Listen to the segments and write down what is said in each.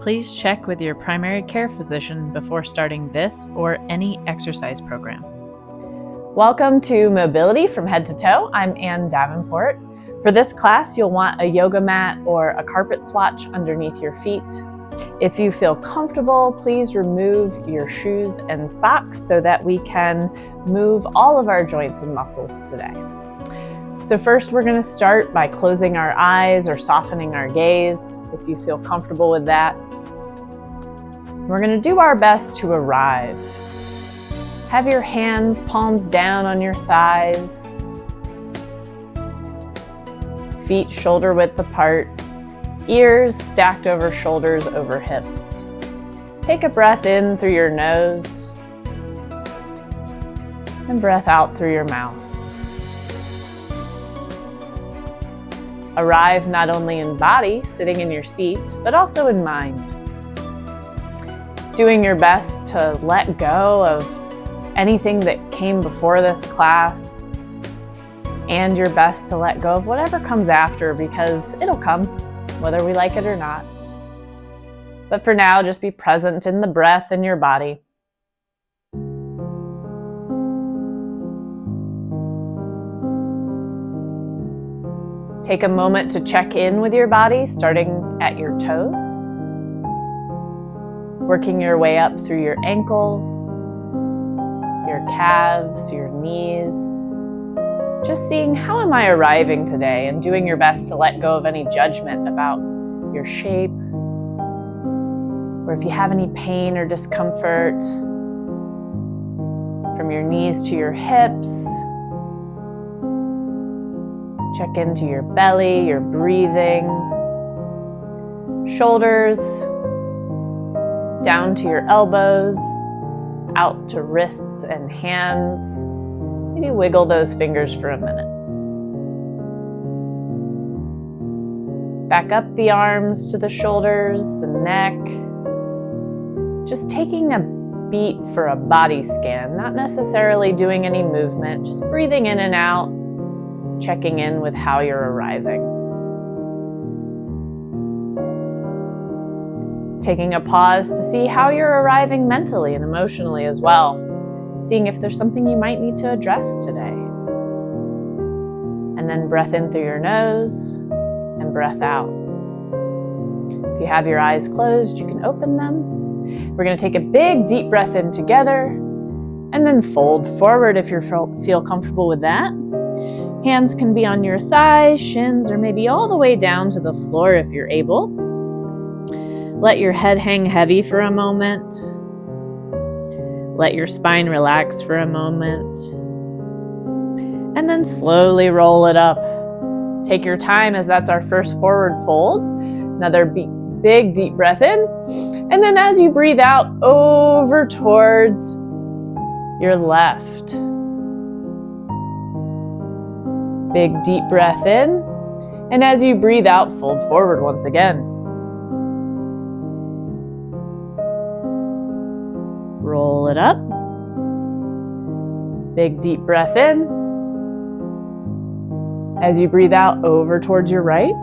Please check with your primary care physician before starting this or any exercise program. Welcome to Mobility from Head to Toe. I'm Anne Davenport. For this class, you'll want a yoga mat or a carpet swatch underneath your feet. If you feel comfortable, please remove your shoes and socks so that we can move all of our joints and muscles today. So first, we're going to start by closing our eyes or softening our gaze, if you feel comfortable with that. We're going to do our best to arrive. Have your hands palms down on your thighs, feet shoulder width apart, ears stacked over shoulders over hips. Take a breath in through your nose and breath out through your mouth. Arrive not only in body, sitting in your seat, but also in mind. Doing your best to let go of anything that came before this class, and your best to let go of whatever comes after, because it'll come, whether we like it or not. But for now, just be present in the breath in your body. Take a moment to check in with your body, starting at your toes, working your way up through your ankles, your calves, your knees. Just seeing, how am I arriving today, and doing your best to let go of any judgment about your shape, or if you have any pain or discomfort from your knees to your hips. Check into your belly, your breathing, shoulders, down to your elbows, out to wrists and hands. Maybe wiggle those fingers for a minute. Back up the arms to the shoulders, the neck. Just taking a beat for a body scan, not necessarily doing any movement, just breathing in and out, checking in with how you're arriving. Taking a pause to see how you're arriving mentally and emotionally as well. Seeing if there's something you might need to address today. And then breath in through your nose and breath out. If you have your eyes closed, you can open them. We're going to take a big deep breath in together and then fold forward if you feel comfortable with that. Hands can be on your thighs, shins, or maybe all the way down to the floor if you're able. Let your head hang heavy for a moment. Let your spine relax for a moment. And then slowly roll it up. Take your time, as that's our first forward fold. Another big deep breath in. And then as you breathe out, over towards your left. Big deep breath in, and as you breathe out, fold forward once again. Roll it up. Big deep breath in. As you breathe out, over towards your right.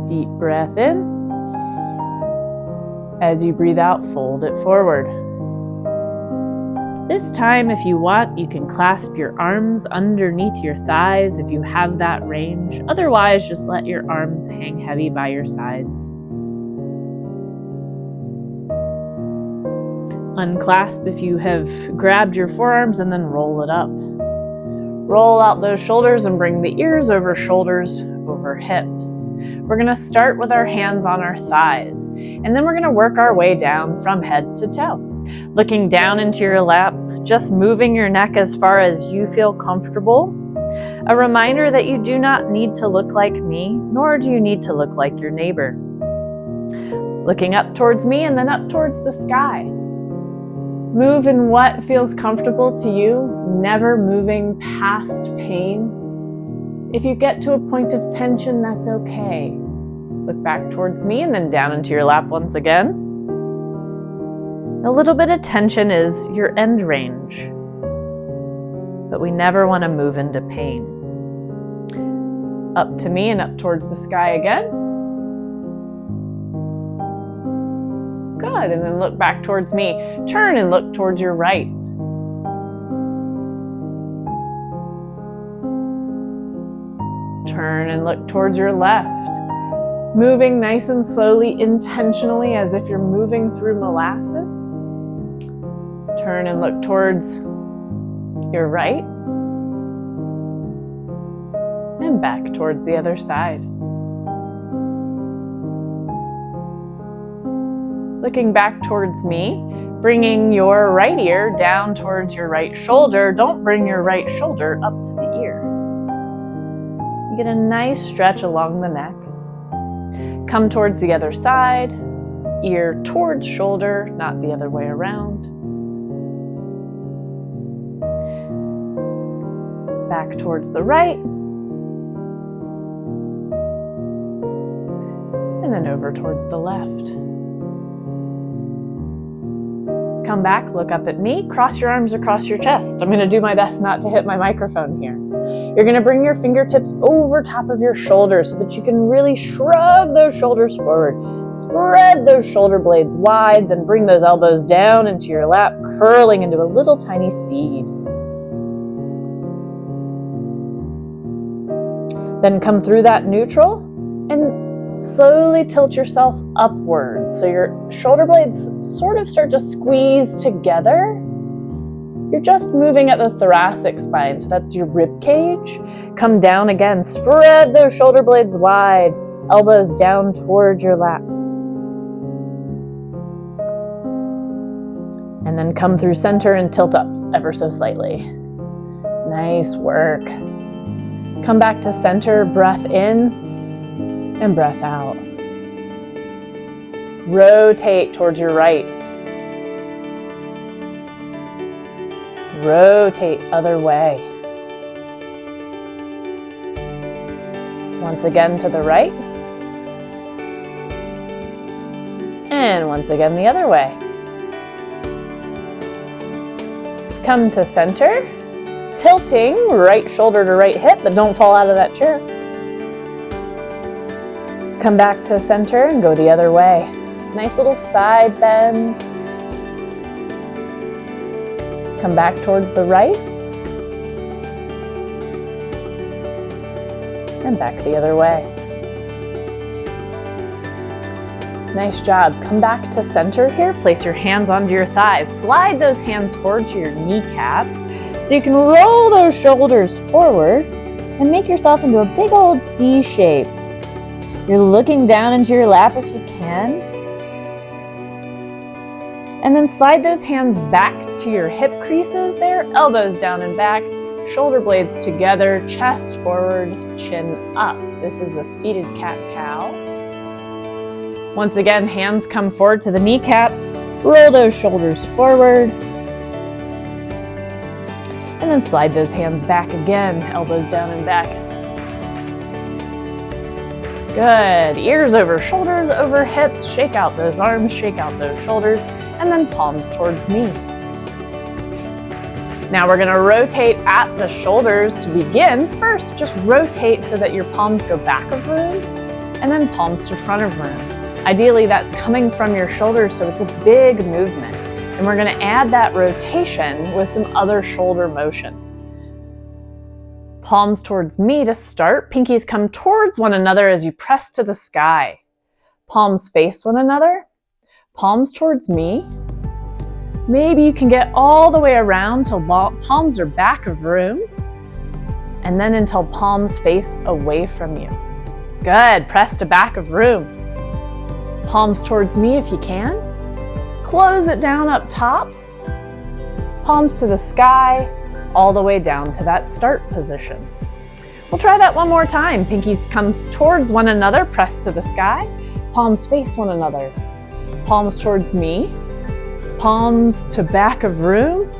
Deep breath in. As you breathe out, fold it forward. This time, if you want, you can clasp your arms underneath your thighs if you have that range. Otherwise, just let your arms hang heavy by your sides. Unclasp if you have grabbed your forearms, and then roll it up. Roll out those shoulders and bring the ears over shoulders, over hips. We're going to start with our hands on our thighs, and then we're going to work our way down from head to toe. Looking down into your lap, just moving your neck as far as you feel comfortable. A reminder that you do not need to look like me, nor do you need to look like your neighbor. Looking up towards me and then up towards the sky. Move in what feels comfortable to you, never moving past pain. If you get to a point of tension, that's okay. Look back towards me and then down into your lap once again. A little bit of tension is your end range, but we never want to move into pain. Up to me and up towards the sky again. Good, and then look back towards me. Turn and look towards your right. Turn and look towards your left. Moving nice and slowly, intentionally, as if you're moving through molasses. Turn and look towards your right. And back towards the other side. Looking back towards me, bringing your right ear down towards your right shoulder. Don't bring your right shoulder up to the ear. You get a nice stretch along the neck. Come towards the other side, ear towards shoulder, not the other way around. Back towards the right. And then over towards the left. Come back, look up at me, cross your arms across your chest. I'm going to do my best not to hit my microphone here. You're going to bring your fingertips over top of your shoulders so that you can really shrug those shoulders forward. Spread those shoulder blades wide, then bring those elbows down into your lap, curling into a little tiny seed. Then come through that neutral and slowly tilt yourself upwards so your shoulder blades sort of start to squeeze together. You're just moving at the thoracic spine, so that's your rib cage. Come down again, spread those shoulder blades wide, elbows down towards your lap. And then come through center and tilt up ever so slightly. Nice work. Come back to center, breath in and breath out. Rotate towards your right. Rotate other way. Once again to the right. And once again the other way. Come to center, tilting right shoulder to right hip, but don't fall out of that chair. Come back to center and go the other way. Nice little side bend. Come back towards the right. And back the other way. Nice job. Come back to center here. Place your hands onto your thighs. Slide those hands forward to your kneecaps so you can roll those shoulders forward and make yourself into a big old C shape. You're looking down into your lap if you can. And then slide those hands back to your hip creases there, elbows down and back, shoulder blades together, chest forward, chin up. This is a seated cat-cow. Once again, hands come forward to the kneecaps, roll those shoulders forward, and then slide those hands back again, elbows down and back. Good. Ears over shoulders, over hips. Shake out those arms, shake out those shoulders, and then palms towards me. Now we're going to rotate at the shoulders to begin. First, just rotate so that your palms go back of room, and then palms to front of room. Ideally, that's coming from your shoulders, so it's a big movement. And we're going to add that rotation with some other shoulder motion. Palms towards me to start. Pinkies come towards one another as you press to the sky. Palms face one another. Palms towards me. Maybe you can get all the way around till palms are back of room. And then until palms face away from you. Good. Press to back of room. Palms towards me if you can. Close it down up top. Palms to the sky, all the way down to that start position. We'll try that one more time. Pinkies come towards one another, press to the sky. Palms face one another. Palms towards me. Palms to back of room,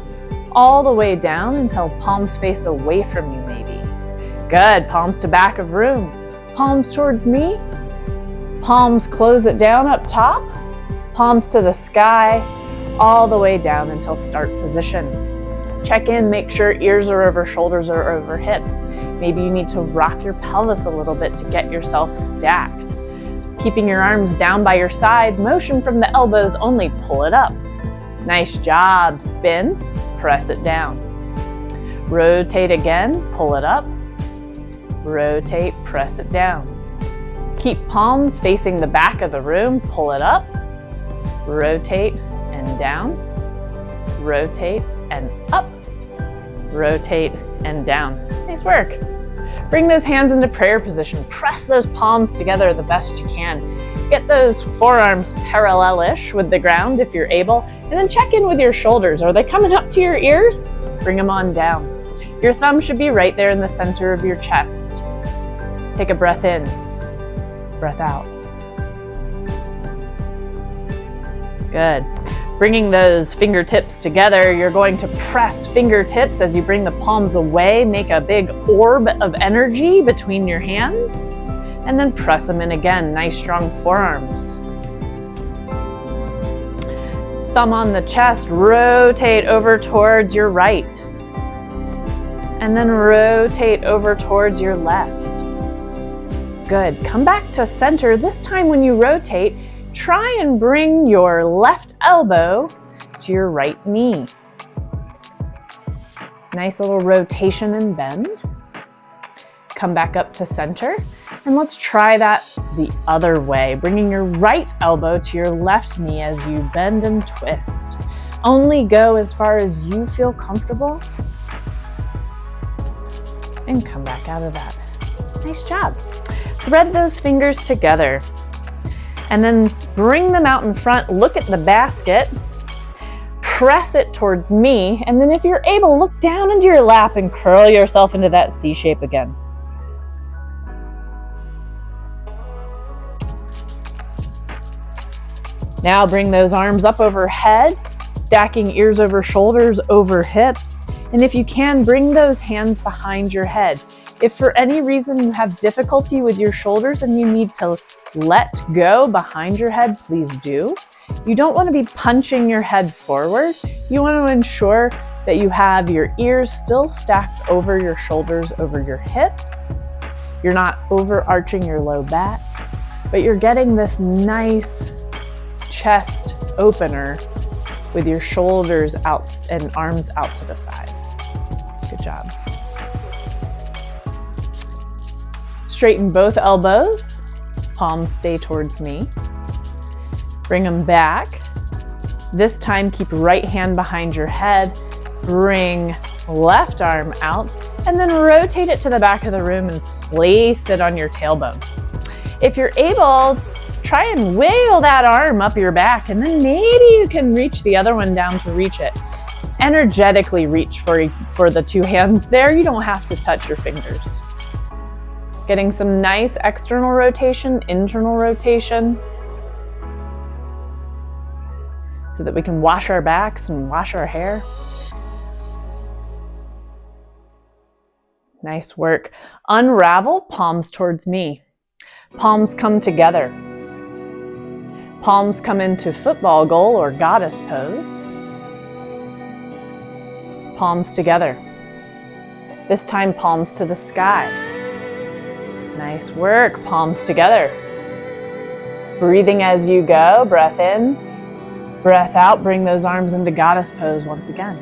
all the way down until palms face away from you maybe. Good. Palms to back of room. Palms towards me. Palms close it down up top. Palms to the sky, all the way down until start position. Check in, make sure ears are over shoulders or over hips. Maybe you need to rock your pelvis a little bit to get yourself stacked. Keeping your arms down by your side, motion from the elbows only, pull it up. Nice job. Spin, press it down. Rotate again, pull it up. Rotate, press it down. Keep palms facing the back of the room, pull it up. Rotate and down. Rotate and up. Rotate and down. Nice work. Bring those hands into prayer position. Press those palms together the best you can. Get those forearms parallel-ish with the ground if you're able, and then check in with your shoulders. Are they coming up to your ears? Bring them on down. Your thumb should be right there in the center of your chest. Take a breath in, breath out. Good. Bringing those fingertips together, you're going to press fingertips as you bring the palms away. Make a big orb of energy between your hands, and then press them in again. Nice strong forearms. Thumb on the chest, rotate over towards your right, and then rotate over towards your left. Good. Come back to center. This time when you rotate, try and bring your left elbow to your right knee. Nice little rotation and bend. Come back up to center, and let's try that the other way, bringing your right elbow to your left knee as you bend and twist. Only go as far as you feel comfortable, and come back out of that. Nice job. Thread those fingers together, and then bring them out in front. Look at the basket, press it towards me, and then if you're able, look down into your lap and curl yourself into that C shape again. Now bring those arms up overhead, stacking ears over shoulders, over hips, and if you can, bring those hands behind your head. If for any reason you have difficulty with your shoulders and you need to let go behind your head, please do. You don't want to be punching your head forward. You want to ensure that you have your ears still stacked over your shoulders, over your hips. You're not overarching your low back, but you're getting this nice chest opener with your shoulders out and arms out to the side. Good job. Straighten both elbows. Palms stay towards me. Bring them back. This time, keep right hand behind your head. Bring left arm out, and then rotate it to the back of the room and place it on your tailbone. If you're able, try and wiggle that arm up your back, and then maybe you can reach the other one down to reach it. Energetically reach for the two hands there. You don't have to touch your fingers. Getting some nice external rotation, internal rotation, so that we can wash our backs and wash our hair. Nice work. Unravel, palms towards me. Palms come together. Palms come into football goal or goddess pose. Palms together. This time, palms to the sky. Nice work. Palms together. Breathing as you go. Breath in, breath out. Bring those arms into goddess pose once again.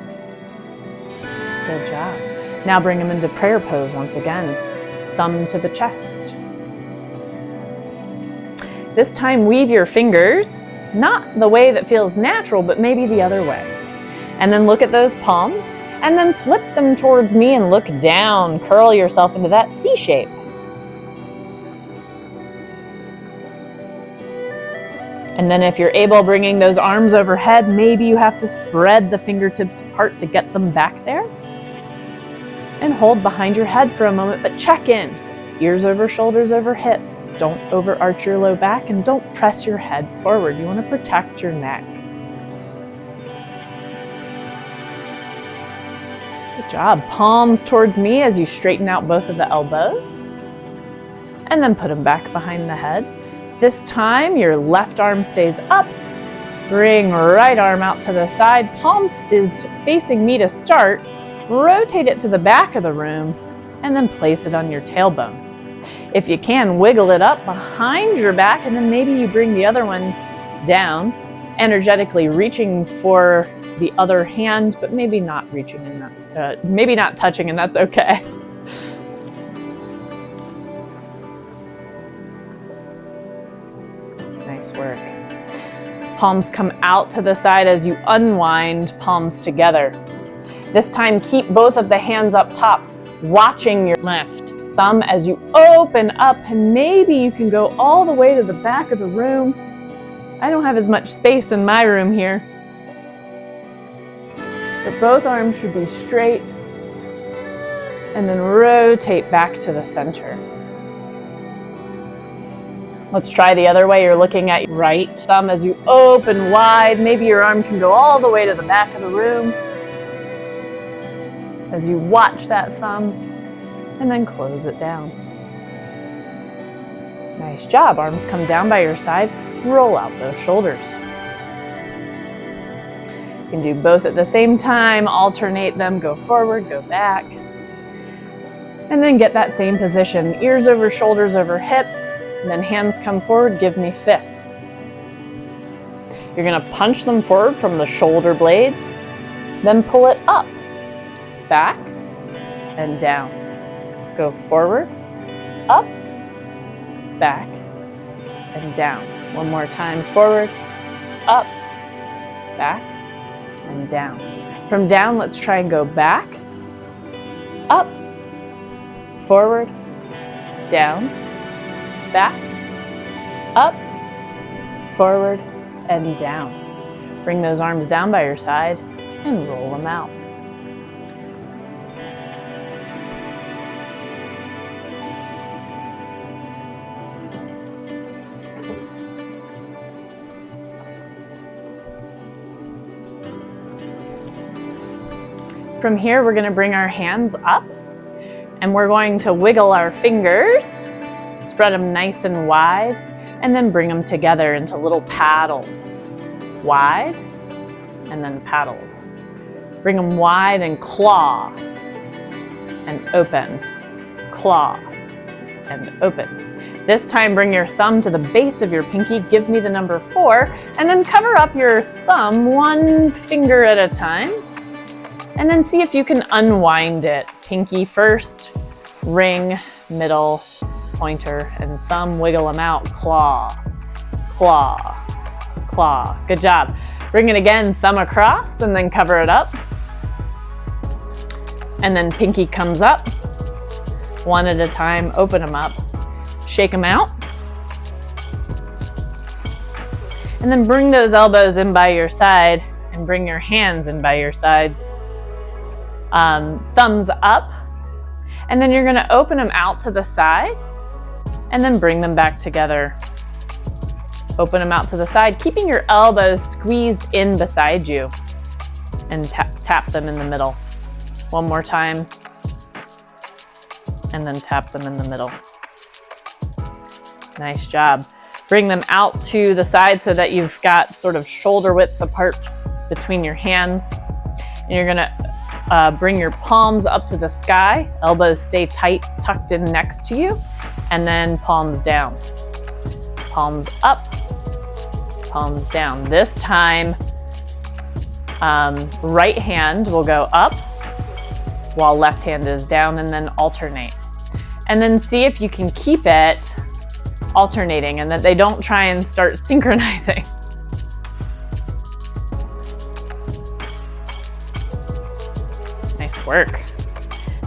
Good job. Now bring them into prayer pose once again. Thumb to the chest. This time, weave your fingers, not the way that feels natural, but maybe the other way. And then look at those palms, and then flip them towards me and look down. Curl yourself into that C shape. And then if you're able, bringing those arms overhead, maybe you have to spread the fingertips apart to get them back there. And hold behind your head for a moment, but check in. Ears over shoulders, over hips. Don't overarch your low back, and don't press your head forward. You want to protect your neck. Good job. Palms towards me as you straighten out both of the elbows. And then put them back behind the head. This time, your left arm stays up. Bring right arm out to the side. Palms is facing me to start. Rotate it to the back of the room, and then place it on your tailbone. If you can, wiggle it up behind your back, and then maybe you bring the other one down, energetically reaching for the other hand, but maybe not reaching in that, maybe not touching, and that's okay. Nice work. Palms come out to the side as you unwind, palms together. This time, keep both of the hands up top, watching your left thumb as you open up, and maybe you can go all the way to the back of the room. I don't have as much space in my room here. But both arms should be straight, and then rotate back to the center. Let's try the other way. You're looking at your right thumb as you open wide. Maybe your arm can go all the way to the back of the room as you watch that thumb, and then close it down. Nice job. Arms come down by your side. Roll out those shoulders. You can do both at the same time, alternate them, go forward, go back. And then get that same position, ears over shoulders over hips, and then hands come forward, give me fists. You're gonna punch them forward from the shoulder blades, then pull it up, back, and down. Go forward, up, back, and down. One more time, forward, up, back, and down. From down, let's try and go back, up, forward, down, back, up, forward, and down. Bring those arms down by your side and roll them out. From here, we're going to bring our hands up, and we're going to wiggle our fingers, spread them nice and wide, and then bring them together into little paddles. Wide, and then paddles. Bring them wide and claw, and open, claw, and open. This time, bring your thumb to the base of your pinky, give me the number 4, and then cover up your thumb one finger at a time. And then see if you can unwind it. Pinky first, ring, middle, pointer, and thumb. Wiggle them out. Claw, claw, claw. Good job. Bring it again, thumb across, and then cover it up. And then pinky comes up. One at a time, open them up. Shake them out. And then bring those elbows in by your side, and bring your hands in by your sides. Thumbs up, and then you're going to open them out to the side and then bring them back together. Open them out to the side, keeping your elbows squeezed in beside you, and tap them in the middle. One more time, and then tap them in the middle. Nice job. Bring them out to the side so that you've got sort of shoulder width apart between your hands, and you're going to bring your palms up to the sky, elbows stay tight, tucked in next to you, and then palms down. Palms up, palms down. This time, right hand will go up while left hand is down, and then alternate. And then see if you can keep it alternating and that they don't try and start synchronizing. Nice work.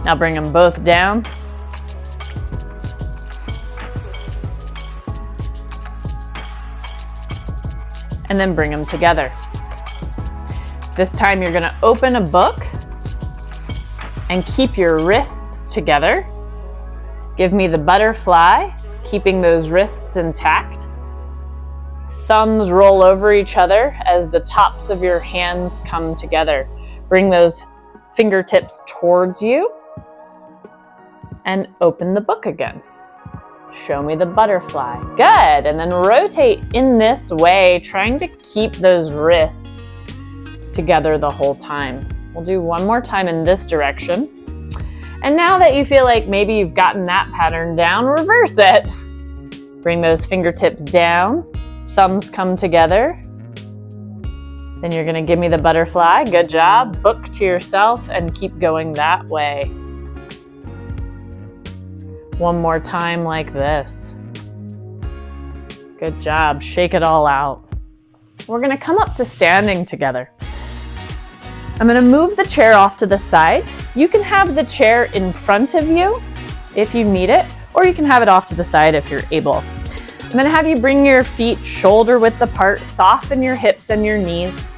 Now bring them both down. And then bring them together. This time you're going to open a book and keep your wrists together. Give me the butterfly, keeping those wrists intact. Thumbs roll over each other as the tops of your hands come together. Bring those fingertips towards you and open the book again. Show me the butterfly. Good. And then rotate in this way, trying to keep those wrists together the whole time. We'll do one more time in this direction. And now that you feel like maybe you've gotten that pattern down, reverse it. Bring those fingertips down, thumbs come together. Then you're gonna give me the butterfly. Good job. Book to yourself and keep going that way. One more time like this. Good job. Shake it all out. We're gonna come up to standing together. I'm gonna move the chair off to the side. You can have the chair in front of you if you need it, or you can have it off to the side if you're able. I'm gonna have you bring your feet shoulder width apart, soften your hips and your knees.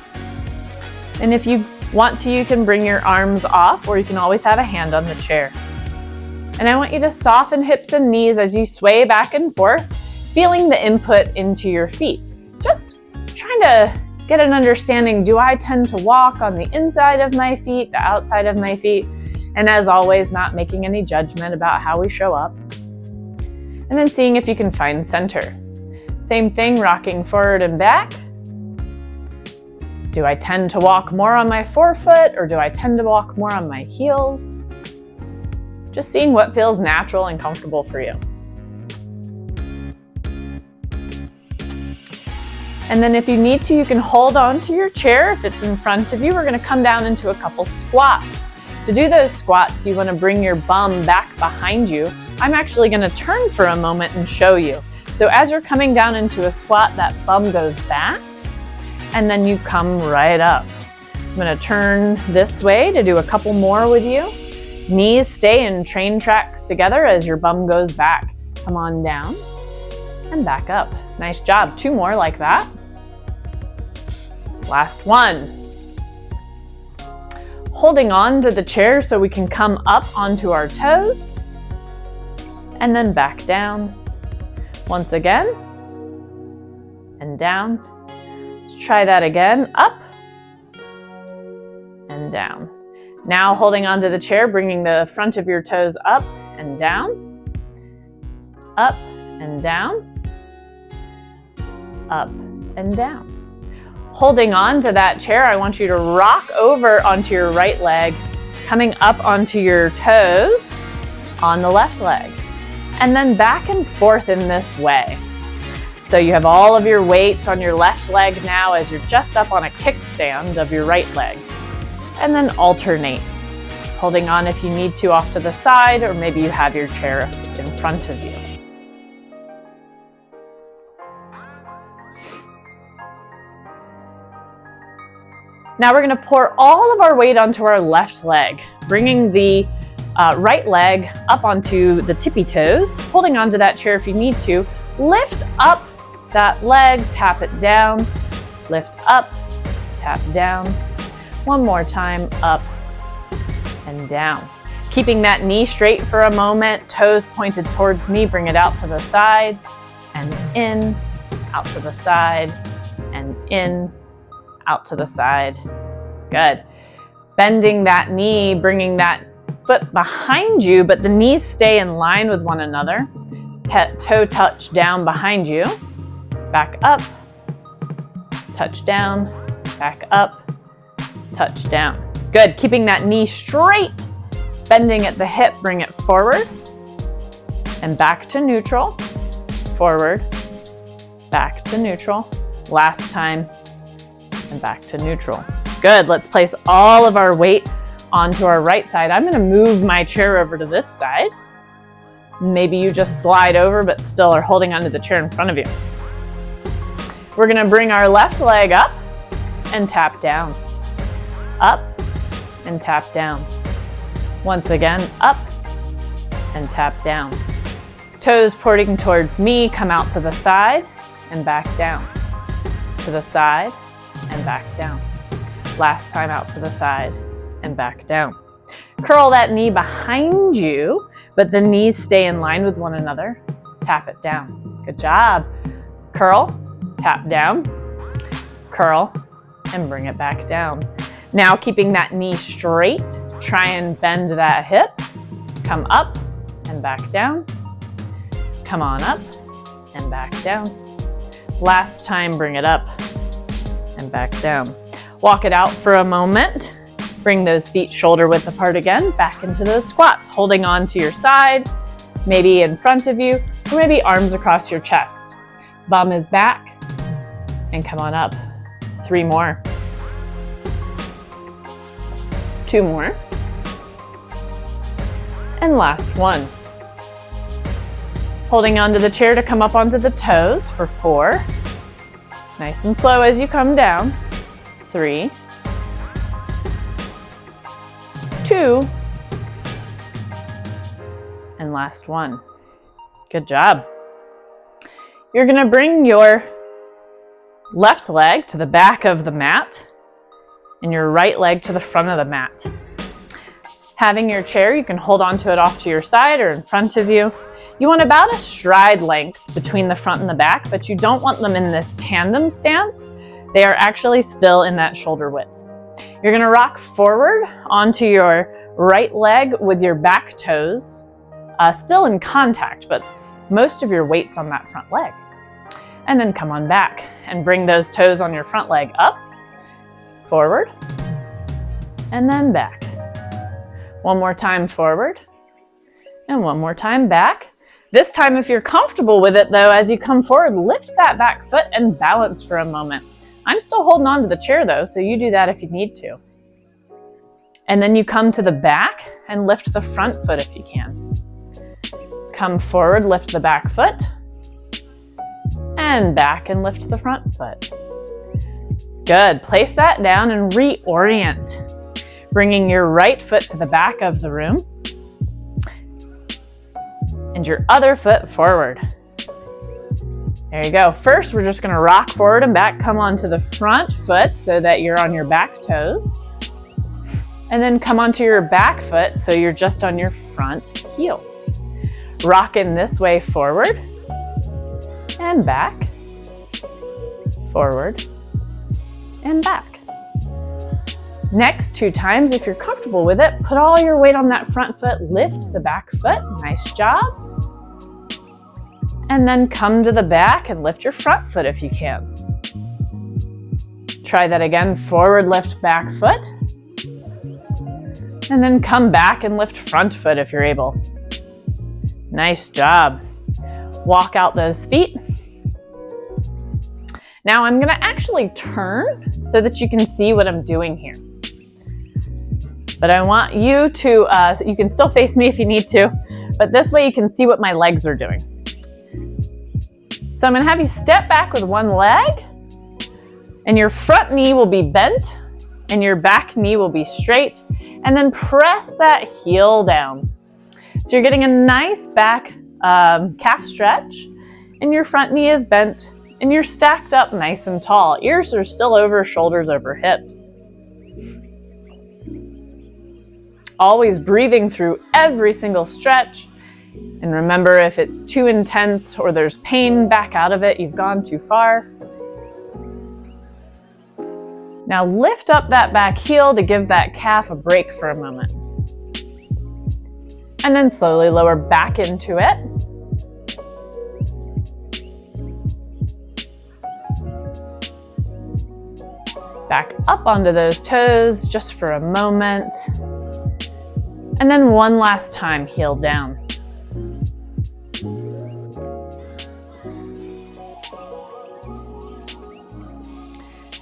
And if you want to, you can bring your arms off, or you can always have a hand on the chair. And I want you to soften hips and knees as you sway back and forth, feeling the input into your feet. Just trying to get an understanding, do I tend to walk on the inside of my feet, the outside of my feet? And as always, not making any judgment about how we show up. And then seeing if you can find center. Same thing, rocking forward and back. Do I tend to walk more on my forefoot, or do I tend to walk more on my heels? Just seeing what feels natural and comfortable for you. And then if you need to, you can hold on to your chair if it's in front of you. We're gonna come down into a couple squats. To do those squats, you wanna bring your bum back behind you. I'm actually gonna turn for a moment and show you. So as you're coming down into a squat, that bum goes back, and then you come right up. I'm gonna turn this way to do a couple more with you. Knees stay in train tracks together as your bum goes back. Come on down and back up. Nice job. 2 more like that. Last one. Holding on to the chair so we can come up onto our toes and then back down. Once again and down. Let's try that again. Up and down. Now holding onto the chair, bringing the front of your toes up and down, up and down, up and down. Holding on to that chair, I want you to rock over onto your right leg, coming up onto your toes on the left leg, and then back and forth in this way. So you have all of your weight on your left leg now as you're just up on a kickstand of your right leg. And then alternate, holding on if you need to off to the side, or maybe you have your chair in front of you. Now we're going to pour all of our weight onto our left leg, bringing the right leg up onto the tippy toes, holding onto that chair if you need to. Lift up that leg, tap it down, lift up, tap down. One more time, up and down. Keeping that knee straight for a moment, toes pointed towards me, bring it out to the side and in, out to the side and in, out to the side. Good. Bending that knee, bringing that foot behind you, but the knees stay in line with one another. Toe touch down behind you. Back up, touch down, back up, touch down. Good. Keeping that knee straight, bending at the hip, bring it forward and back to neutral, forward, back to neutral. Last time, and back to neutral. Good. Let's place all of our weight onto our right side. I'm going to move my chair over to this side. Maybe you just slide over, but still are holding onto the chair in front of you. We're going to bring our left leg up and tap down. Up and tap down. Once again, up and tap down. Toes pointing towards me, come out to the side and back down. To the side and back down. Last time, out to the side and back down. Curl that knee behind you, but the knees stay in line with one another. Tap it down. Good job. Curl, tap down, curl, and bring it back down. Now keeping that knee straight, try and bend that hip. Come up and back down. Come on up and back down. Last time, bring it up and back down. Walk it out for a moment. Bring those feet shoulder width apart again, back into those squats, holding on to your side, maybe in front of you, or maybe arms across your chest. Bum is back, and come on up. 3 more. 2 more. And last one. Holding onto the chair to come up onto the toes for 4. Nice and slow as you come down. 3, 2, and last one. Good job. You're going to bring your left leg to the back of the mat and your right leg to the front of the mat. Having your chair, you can hold onto it off to your side or in front of you. You want about a stride length between the front and the back, but you don't want them in this tandem stance. They are actually still in that shoulder width. You're gonna rock forward onto your right leg with your back toes still in contact, but most of your weight's on that front leg. And then come on back and bring those toes on your front leg up, forward, and then back. One more time forward, and one more time back. This time, if you're comfortable with it though, as you come forward, lift that back foot and balance for a moment. I'm still holding on to the chair though, so you do that if you need to. And then you come to the back and lift the front foot if you can. Come forward, lift the back foot, and back and lift the front foot. Good, place that down and reorient. Bringing your right foot to the back of the room and your other foot forward. There you go. First, we're just going to rock forward and back, come onto the front foot so that you're on your back toes. And then come onto your back foot so you're just on your front heel. Rock in this way forward and back, forward and back. Next 2 times, if you're comfortable with it, put all your weight on that front foot, lift the back foot, nice job. And then come to the back and lift your front foot if you can. Try that again, forward lift back foot. And then come back and lift front foot if you're able. Nice job. Walk out those feet. Now I'm gonna actually turn so that you can see what I'm doing here. But I want you to, you can still face me if you need to, but this way you can see what my legs are doing. So I'm gonna have you step back with one leg, and your front knee will be bent, and your back knee will be straight, and then press that heel down. So you're getting a nice back calf stretch, and your front knee is bent, and you're stacked up nice and tall. Ears are still over, shoulders over hips. Always breathing through every single stretch. And remember, if it's too intense or there's pain, back out of it. You've gone too far. Now lift up that back heel to give that calf a break for a moment. And then slowly lower back into it. Back up onto those toes just for a moment. And then one last time, heel down.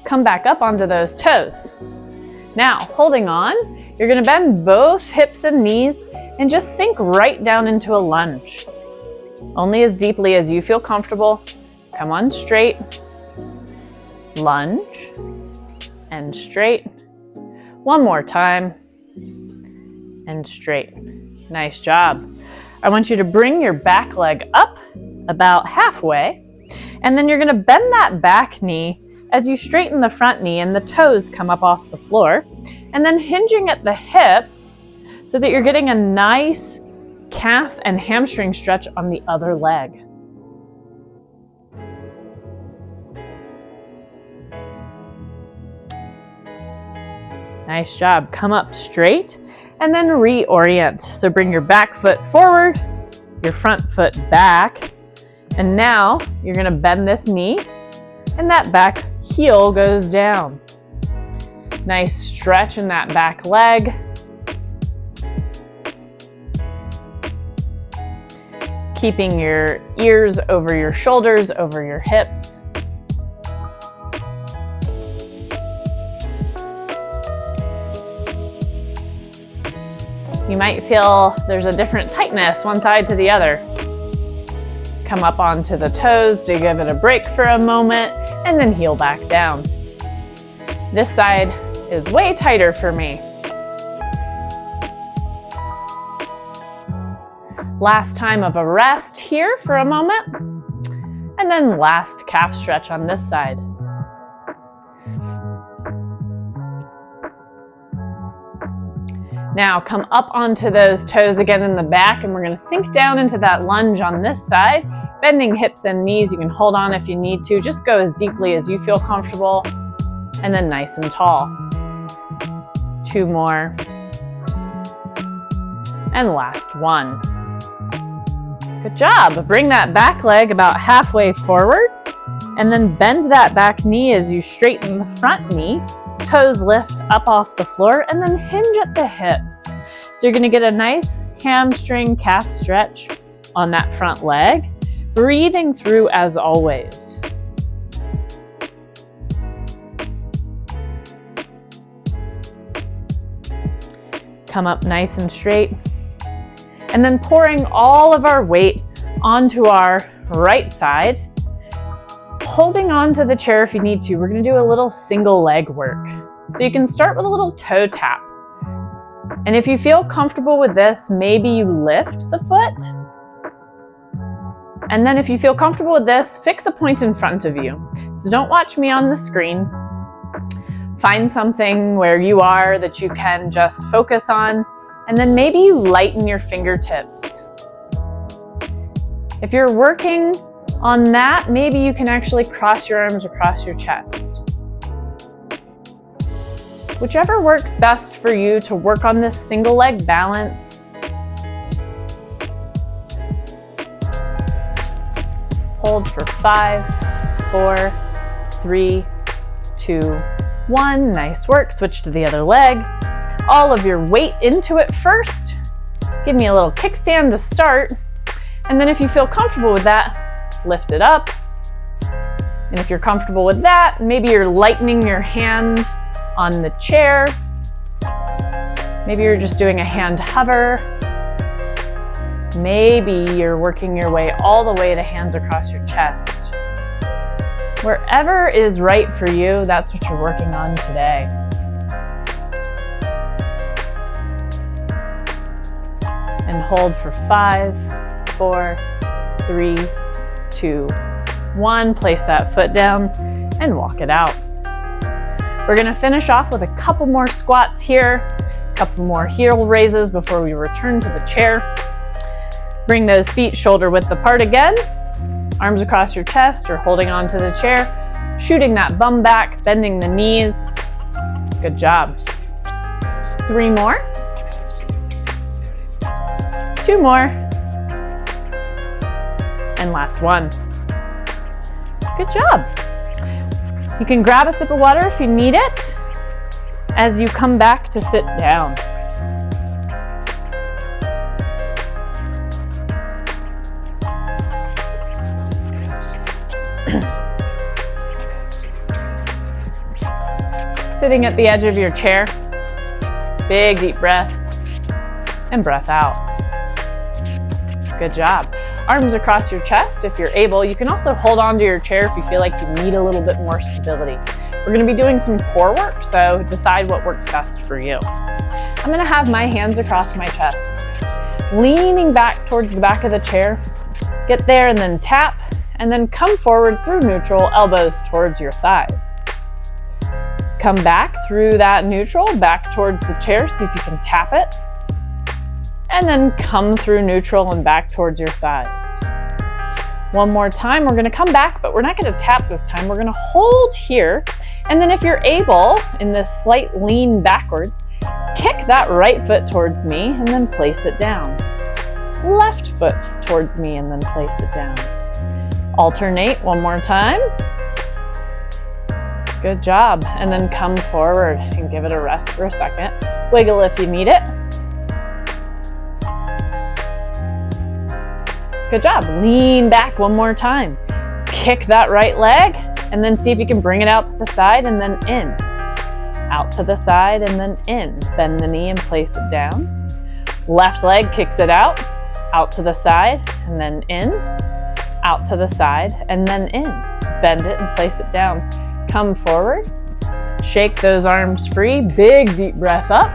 Come back up onto those toes. Now, holding on, you're gonna bend both hips and knees and just sink right down into a lunge. Only as deeply as you feel comfortable. Come on straight, lunge, and straight. One more time, and straight. Nice job. I want you to bring your back leg up about halfway, and then you're gonna bend that back knee as you straighten the front knee and the toes come up off the floor, and then hinging at the hip so that you're getting a nice calf and hamstring stretch on the other leg. Nice job. Come up straight and then reorient. So bring your back foot forward, your front foot back, and now you're gonna bend this knee and that back heel goes down. Nice stretch in that back leg. Keeping your ears over your shoulders, over your hips. You might feel there's a different tightness one side to the other. Come up onto the toes to give it a break for a moment and then heel back down. This side is way tighter for me. Last time of a rest here for a moment, and then last calf stretch on this side. Now come up onto those toes again in the back, and we're going to sink down into that lunge on this side, bending hips and knees. You can hold on if you need to, just go as deeply as you feel comfortable, and then nice and tall. 2 more, and last one. Good job. Bring that back leg about halfway forward and then bend that back knee as you straighten the front knee. Toes lift up off the floor and then hinge at the hips. So you're going to get a nice hamstring calf stretch on that front leg. Breathing through as always. Come up nice and straight. And then pouring all of our weight onto our right side, holding onto the chair if you need to. We're going to do a little single leg work. So you can start with a little toe tap. And if you feel comfortable with this, maybe you lift the foot. And then if you feel comfortable with this, fix a point in front of you. So don't watch me on the screen. Find something where you are that you can just focus on. And then maybe you lighten your fingertips. If you're working on that, maybe you can actually cross your arms across your chest. Whichever works best for you to work on this single leg balance. Hold for 5, 4, 3, 2, 1. Nice work. Switch to the other leg. All of your weight into it first. Give me a little kickstand to start. And then if you feel comfortable with that, lift it up. And if you're comfortable with that, maybe you're lightening your hand on the chair. Maybe you're just doing a hand hover. Maybe you're working your way all the way to hands across your chest. Wherever is right for you, that's what you're working on today. And hold for 5, 4, 3, 2, 1. Place that foot down and walk it out. We're going to finish off with a couple more squats here, a couple more heel raises before we return to the chair. Bring those feet shoulder width apart again, arms across your chest or holding onto the chair, shooting that bum back, bending the knees. Good job. 3 more. 2 more. And last one. Good job. You can grab a sip of water if you need it as you come back to sit down. Sitting at the edge of your chair, big deep breath and breath out. Good job. Arms across your chest if you're able. You can also hold on to your chair if you feel like you need a little bit more stability. We're going to be doing some core work, so decide what works best for you. I'm going to have my hands across my chest, leaning back towards the back of the chair. Get there and then tap, and then come forward through neutral, elbows towards your thighs. Come back through that neutral, back towards the chair, see if you can tap it. And then come through neutral and back towards your thighs. One more time, we're gonna come back, but we're not gonna tap this time. We're gonna hold here. And then if you're able, in this slight lean backwards, kick that right foot towards me and then place it down. Left foot towards me and then place it down. Alternate one more time. Good job. And then come forward and give it a rest for a second. Wiggle if you need it. Good job. Lean back one more time. Kick that right leg and then see if you can bring it out to the side and then in. Out to the side and then in. Bend the knee and place it down. Left leg kicks it out to the side and then in. Out to the side and then in. Bend it and place it down. Come forward. Shake those arms free. Big deep breath up.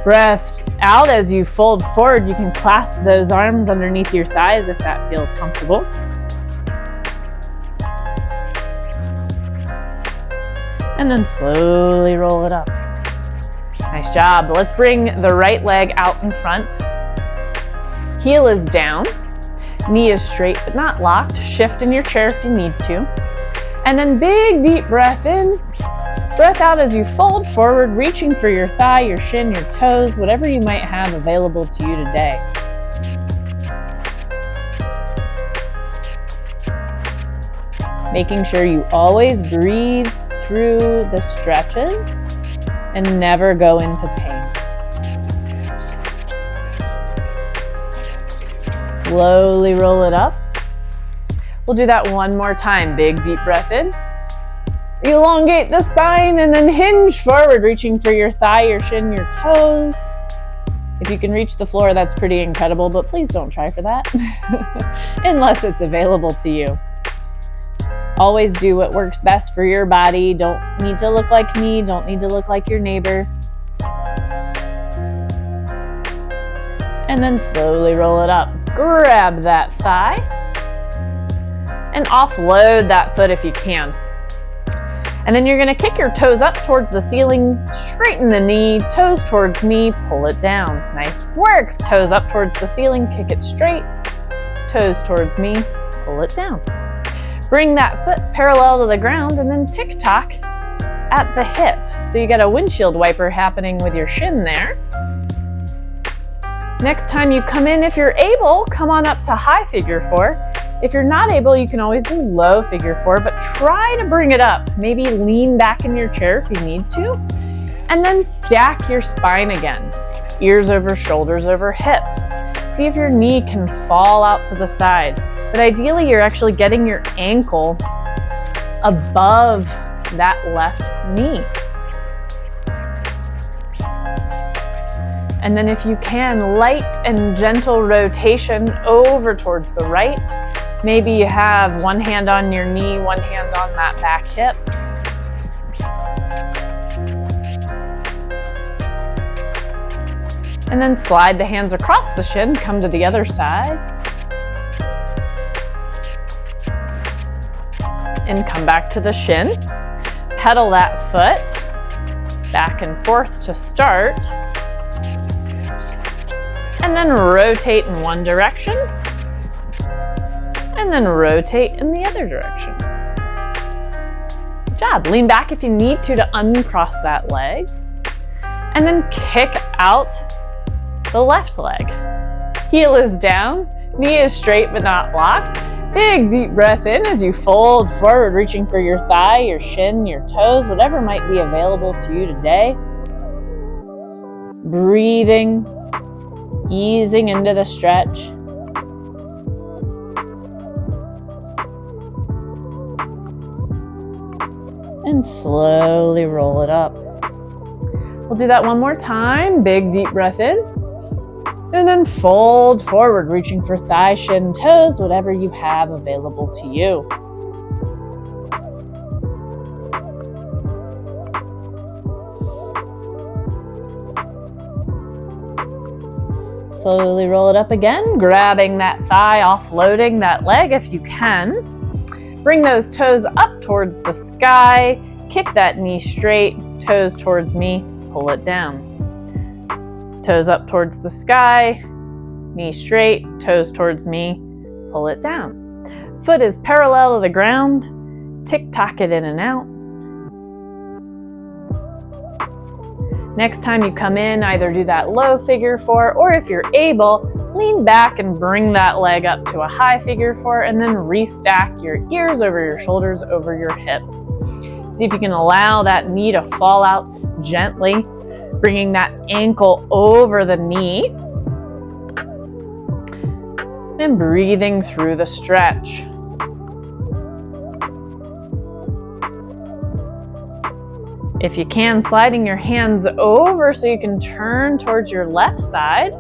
Breath out as you fold forward. You can clasp those arms underneath your thighs if that feels comfortable. And then slowly roll it up. Nice job. Let's bring the right leg out in front. Heel is down. Knee is straight but not locked. Shift in your chair if you need to. And then big deep breath in. Breath out as you fold forward, reaching for your thigh, your shin, your toes, whatever you might have available to you today. Making sure you always breathe through the stretches and never go into pain. Slowly roll it up. We'll do that one more time. Big deep breath in. Elongate the spine and then hinge forward, reaching for your thigh, your shin, your toes. If you can reach the floor, that's pretty incredible, but please don't try for that unless it's available to you. Always do what works best for your body. Don't need to look like me. Don't need to look like your neighbor. And then slowly roll it up. Grab that thigh and offload that foot if you can. And then you're gonna kick your toes up towards the ceiling, straighten the knee, toes towards me, pull it down. Nice work. Toes up towards the ceiling, kick it straight, toes towards me, pull it down. Bring that foot parallel to the ground and then tick-tock at the hip. So you got a windshield wiper happening with your shin there. Next time you come in, if you're able, come on up to high figure four. If you're not able, you can always do low figure four, but try to bring it up. Maybe lean back in your chair if you need to. And then stack your spine again. Ears over shoulders over hips. See if your knee can fall out to the side. But ideally, you're actually getting your ankle above that left knee. And then if you can, light and gentle rotation over towards the right. Maybe you have one hand on your knee, one hand on that back hip. And then slide the hands across the shin, come to the other side. And come back to the shin. Pedal that foot back and forth to start. And then rotate in one direction. And then rotate in the other direction. Good job. Lean back if you need to uncross that leg. And then kick out the left leg. Heel is down, knee is straight but not locked. Big deep breath in as you fold forward, reaching for your thigh, your shin, your toes, whatever might be available to you today. Breathing, easing into the stretch. And slowly roll it up. We'll do that one more time. Big deep breath in. And then fold forward, reaching for thigh, shin, toes, whatever you have available to you. Slowly roll it up again, grabbing that thigh, offloading that leg if you can. Bring those toes up towards the sky, kick that knee straight, toes towards me, pull it down. Toes up towards the sky, knee straight, toes towards me, pull it down. Foot is parallel to the ground, tick-tock it in and out. Next time you come in, either do that low figure four, or if you're able, lean back and bring that leg up to a high figure four, and then restack your ears over your shoulders over your hips. See if you can allow that knee to fall out gently, bringing that ankle over the knee. And breathing through the stretch. If you can, sliding your hands over so you can turn towards your left side.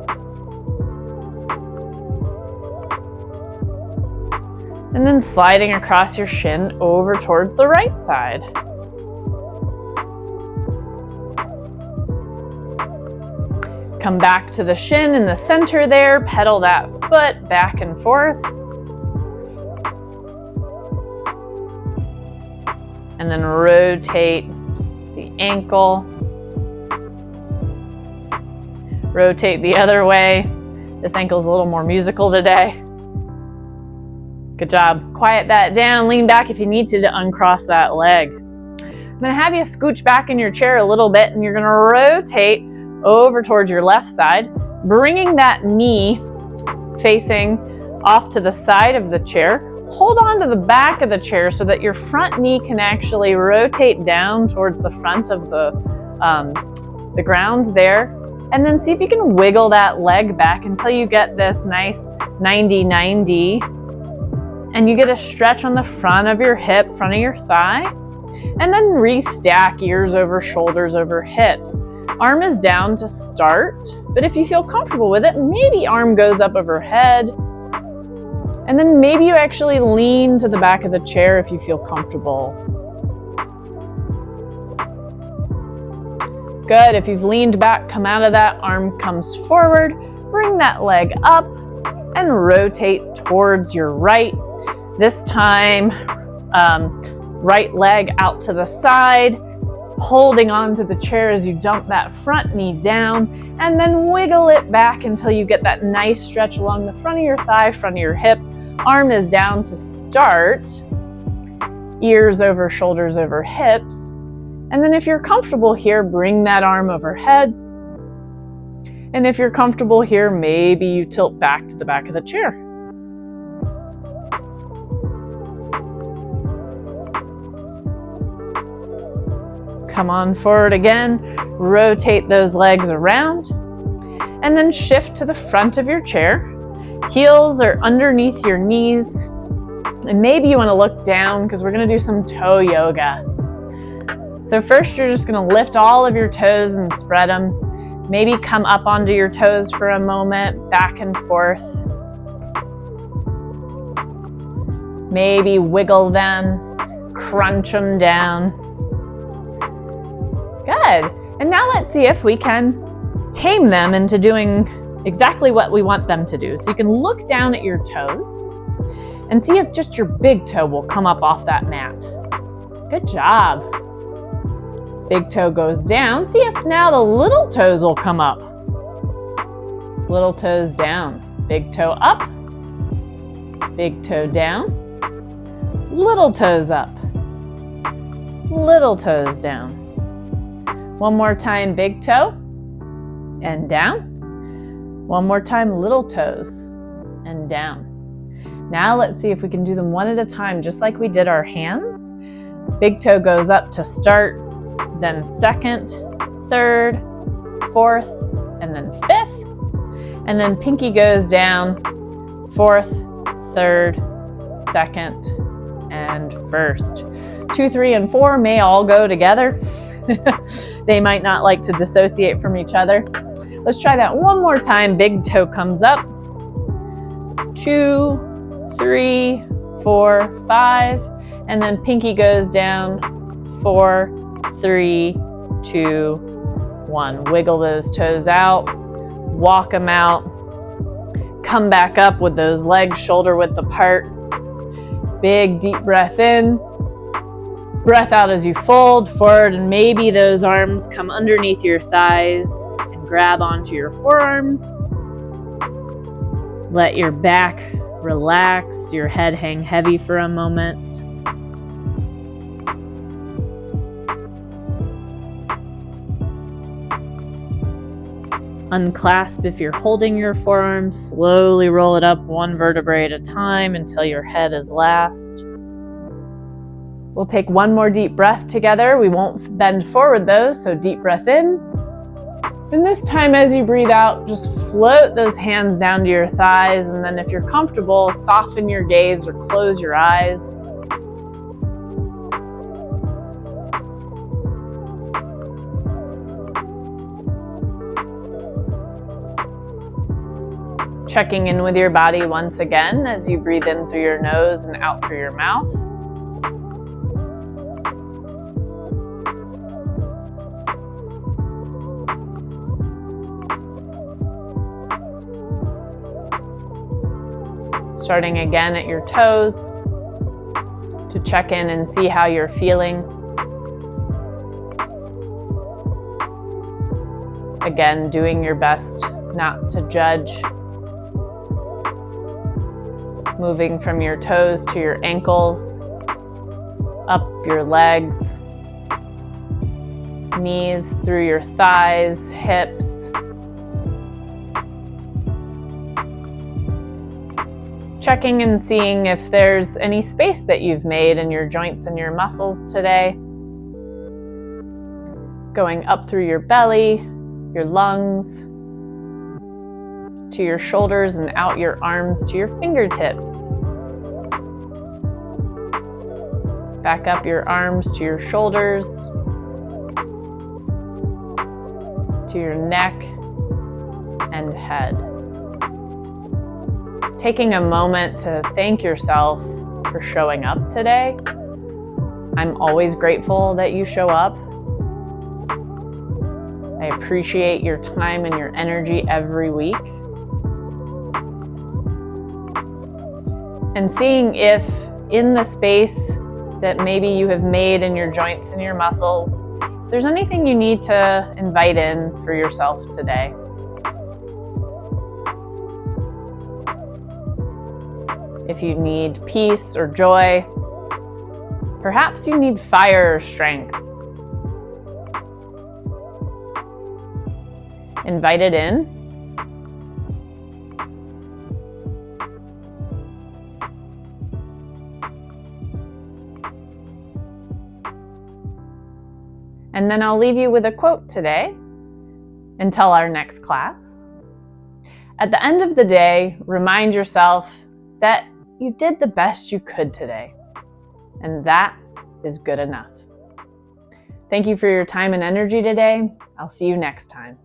And then sliding across your shin over towards the right side. Come back to the shin in the center there, pedal that foot back and forth. And then rotate the ankle. Rotate the other way. This ankle's a little more musical today. Good job. Quiet that down, lean back if you need to uncross that leg. I'm gonna have you scooch back in your chair a little bit and you're gonna rotate over towards your left side, bringing that knee facing off to the side of the chair. Hold on to the back of the chair so that your front knee can actually rotate down towards the front of the ground there. And then see if you can wiggle that leg back until you get this nice 90-90. And you get a stretch on the front of your hip, front of your thigh. And then restack ears over shoulders over hips. Arm is down to start, but if you feel comfortable with it, maybe arm goes up overhead. And then maybe you actually lean to the back of the chair if you feel comfortable. Good. If you've leaned back, come out of that, arm comes forward, bring that leg up and rotate towards your right. This time, right leg out to the side, holding on to the chair as you dump that front knee down, and then wiggle it back until you get that nice stretch along the front of your thigh, front of your hip. Arm is down to start, ears over shoulders over hips. And then if you're comfortable here, bring that arm overhead. And if you're comfortable here, maybe you tilt back to the back of the chair. Come on forward again, rotate those legs around, and then shift to the front of your chair. Heels are underneath your knees, and maybe you want to look down because we're going to do some toe yoga. So first you're just going to lift all of your toes and spread them. Maybe come up onto your toes for a moment, back and forth. Maybe wiggle them, crunch them down. Good. And now let's see if we can tame them into doing exactly what we want them to do. So you can look down at your toes and see if just your big toe will come up off that mat. Good job. Big toe goes down. See if now the little toes will come up. Little toes down. Big toe up. Big toe down. Little toes up. Little toes down. One more time, big toe and down. One more time, little toes and down. Now let's see if we can do them one at a time, just like we did our hands. Big toe goes up to start, then second, third, fourth, and then fifth. And then pinky goes down, fourth, third, second, and first. 2, 3, and 4 may all go together. They might not like to dissociate from each other. Let's try that one more time. Big toe comes up. 2, 3, 4, 5. And then pinky goes down. 4, 3, 2, 1. Wiggle those toes out. Walk them out. Come back up with those legs shoulder width apart. Big deep breath in. Breath out as you fold forward, and maybe those arms come underneath your thighs and grab onto your forearms. Let your back relax, your head hang heavy for a moment. Unclasp if you're holding your forearms. Slowly roll it up one vertebrae at a time until your head is last. We'll take one more deep breath together. We won't bend forward though, so deep breath in. And this time as you breathe out, just float those hands down to your thighs, and then if you're comfortable, soften your gaze or close your eyes. Checking in with your body once again as you breathe in through your nose and out through your mouth. Starting again at your toes to check in and see how you're feeling. Again, doing your best not to judge. Moving from your toes to your ankles, up your legs, knees through your thighs, hips. Checking and seeing if there's any space that you've made in your joints and your muscles today. Going up through your belly, your lungs, to your shoulders and out your arms to your fingertips. Back up your arms to your shoulders, to your neck and head. Taking a moment to thank yourself for showing up today. I'm always grateful that you show up. I appreciate your time and your energy every week. And seeing if in the space that maybe you have made in your joints and your muscles, if there's anything you need to invite in for yourself today. If you need peace or joy, perhaps you need fire or strength. Invite it in. And then I'll leave you with a quote today until our next class. At the end of the day, remind yourself that you did the best you could today, and that is good enough. Thank you for your time and energy today. I'll see you next time.